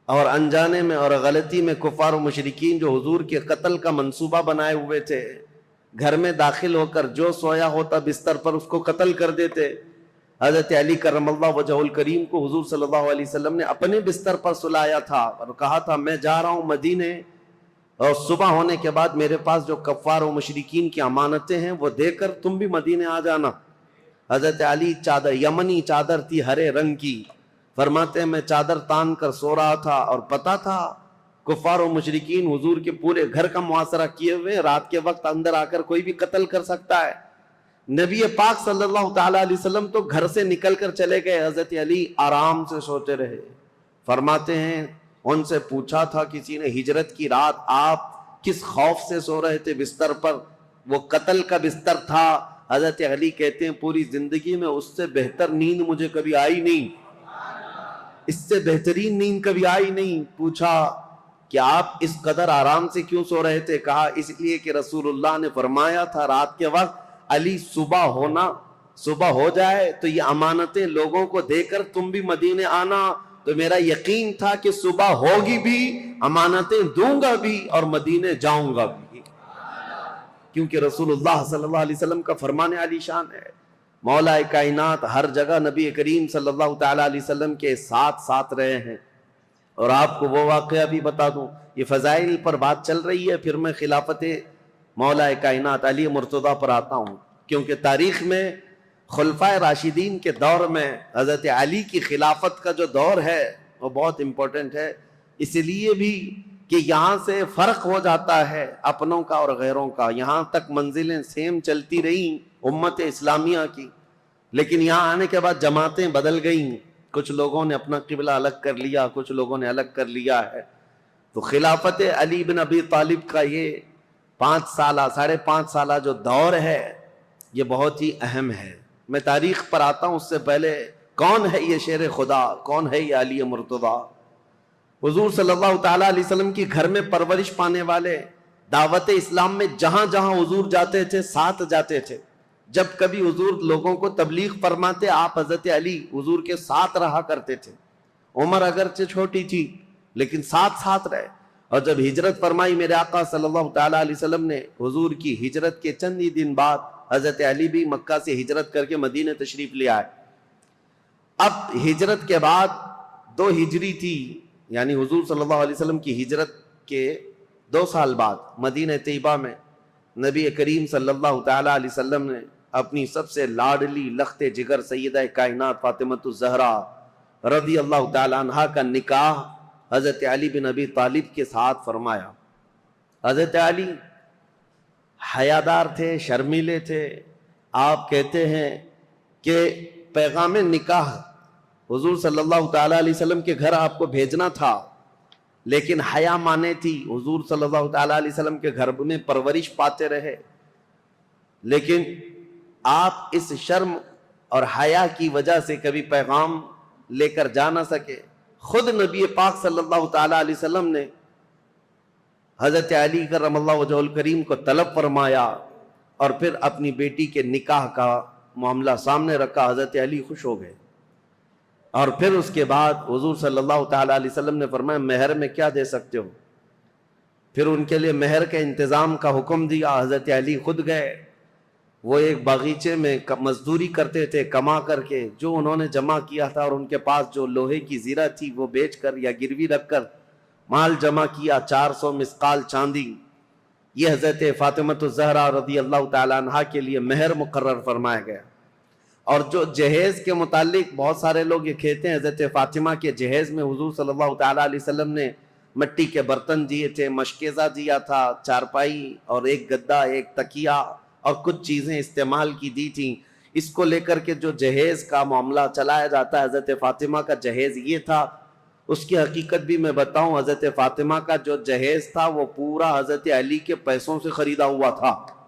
اور انجانے میں اور غلطی میں کفار و مشرکین جو حضور کے قتل کا منصوبہ بنائے ہوئے تھے، گھر میں داخل ہو کر جو سویا ہوتا بستر پر اس کو قتل کر دیتے۔ حضرت علی کرم اللہ وجہ الکریم کو حضور صلی اللہ علیہ وسلم نے اپنے بستر پر سلایا تھا اور کہا تھا میں جا رہا ہوں مدینے، اور صبح ہونے کے بعد میرے پاس جو کفار و مشرکین کی امانتیں ہیں وہ دے کر تم بھی مدینے آ جانا۔ حضرت علی چادر، یمنی چادر تھی ہرے رنگ کی، فرماتے ہیں میں چادر تان کر سو رہا تھا اور پتا تھا کفار و مشرکین حضور کے پورے گھر کا محاصرہ کیے ہوئے، رات کے وقت اندر آ کر کوئی بھی قتل کر سکتا ہے۔ نبی پاک صلی اللہ تعالی علیہ وسلم تو گھر سے نکل کر چلے گئے، حضرت علی آرام سے سوتے رہے۔ فرماتے ہیں ان سے پوچھا تھا کسی نے ہجرت کی رات آپ کس خوف سے سو رہے تھے بستر پر؟ وہ قتل کا بستر تھا۔ حضرت علی کہتے ہیں پوری زندگی میں اس سے بہتر نیند مجھے کبھی آئی نہیں، اس سے بہترین نیند کبھی آئی نہیں۔ پوچھا کہ آپ اس قدر آرام سے کیوں سو رہے تھے؟ کہا اس لیے کہ رسول اللہ نے فرمایا تھا رات کے وقت علی صبح ہو جائے تو یہ امانتیں لوگوں کو دے کر تم بھی مدینے آنا۔ تو میرا یقین تھا کہ صبح ہوگی بھی، امانتیں دوں گا بھی اور مدینے جاؤں گا بھی، کیونکہ رسول اللہ صلی اللہ علیہ وسلم کا فرمان علی شان ہے۔ مولا کائنات ہر جگہ نبی کریم صلی اللہ تعالی علیہ وسلم کے ساتھ رہے ہیں۔ اور آپ کو وہ واقعہ بھی بتا دوں، یہ فضائل پر بات چل رہی ہے، پھر میں خلافت مولا کائنات علی مرتضیٰ پر آتا ہوں، کیونکہ تاریخ میں خلفائے راشدین کے دور میں حضرت علی کی خلافت کا جو دور ہے وہ بہت امپورٹنٹ ہے، اس لیے بھی کہ یہاں سے فرق ہو جاتا ہے اپنوں کا اور غیروں کا۔ یہاں تک منزلیں سیم چلتی رہیں امت اسلامیہ کی، لیکن یہاں آنے کے بعد جماعتیں بدل گئیں، کچھ لوگوں نے اپنا قبلہ الگ کر لیا، کچھ لوگوں نے الگ کر لیا ہے۔ تو خلافت علی بن ابی طالب کا یہ 5.5 سالہ جو دور ہے یہ بہت ہی اہم ہے۔ میں تاریخ پر آتا ہوں اس سے پہلے، کون ہے یہ شیر خدا، کون ہے یہ علی مرتضیٰ؟ حضور صلی اللہ تعالیٰ علیہ وسلم کی گھر میں پرورش پانے والے، دعوت اسلام میں جہاں جہاں حضور جاتے تھے ساتھ جاتے تھے۔ جب کبھی حضور لوگوں کو تبلیغ فرماتے آپ حضرت علی حضور کے ساتھ رہا کرتے تھے۔ عمر اگرچہ چھوٹی تھی لیکن ساتھ رہے۔ اور جب ہجرت فرمائی میرے آقا صلی اللہ تعالیٰ علیہ وسلم نے، حضور کی ہجرت کے چند ہی دن بعد حضرت علی بھی مکہ سے ہجرت کر کے مدینہ تشریف لے آئے۔ اب ہجرت کے بعد 2 ہجری تھی، یعنی حضور صلی اللہ علیہ وسلم کی ہجرت کے 2 سال بعد مدینہ طیبہ میں نبی کریم صلی اللہ تعالیٰ علیہ وسلم نے اپنی سب سے لاڈلی لخت جگر سیدہ کائنات فاطمۃ الزہرا رضی اللہ تعالیٰ عنہا کا نکاح حضرت علی بن ابی طالب کے ساتھ فرمایا۔ حضرت علی حیادار تھے، شرمیلے تھے۔ آپ کہتے ہیں کہ پیغام نکاح حضور صلی اللہ تعالیٰ علیہ وسلم کے گھر آپ کو بھیجنا تھا، لیکن حیا مانے تھی۔ حضور صلی اللہ تعالیٰ علیہ وسلم کے گھر میں پرورش پاتے رہے، لیکن آپ اس شرم اور حیا کی وجہ سے کبھی پیغام لے کر جا نہ سکے۔ خود نبی پاک صلی اللہ تعالیٰ علیہ وسلم نے حضرت علی کرم اللہ وجہ الکریم کو طلب فرمایا اور پھر اپنی بیٹی کے نکاح کا معاملہ سامنے رکھا۔ حضرت علی خوش ہو گئے، اور پھر اس کے بعد حضور صلی اللہ تعالیٰ علیہ وسلم نے فرمایا مہر میں کیا دے سکتے ہو؟ پھر ان کے لیے مہر کے انتظام کا حکم دیا۔ حضرت علی خود گئے، وہ ایک باغیچے میں مزدوری کرتے تھے، کما کر کے جو انہوں نے جمع کیا تھا اور ان کے پاس جو لوہے کی زیرہ تھی وہ بیچ کر یا گروی رکھ کر مال جمع کیا، 400 مسقال چاندی۔ یہ حضرت فاطمۃ الزہرا رضی اللہ تعالیٰ عنہا کے لیے مہر مقرر فرمایا گیا۔ اور جو جہیز کے متعلق بہت سارے لوگ یہ کہتے ہیں حضرت فاطمہ کے جہیز میں حضور صلی اللہ تعالیٰ علیہ وسلم نے مٹی کے برتن دیے تھے، مشکیزہ دیا تھا، چارپائی اور ایک گدا، ایک تکیہ اور کچھ چیزیں استعمال کی دی تھیں۔ اس کو لے کر کے جو جہیز کا معاملہ چلایا جاتا ہے، حضرت فاطمہ کا جہیز یہ تھا۔ اس کی حقیقت بھی میں بتاؤں، حضرت فاطمہ کا جو جہیز تھا وہ پورا حضرت علی کے پیسوں سے خریدا ہوا تھا۔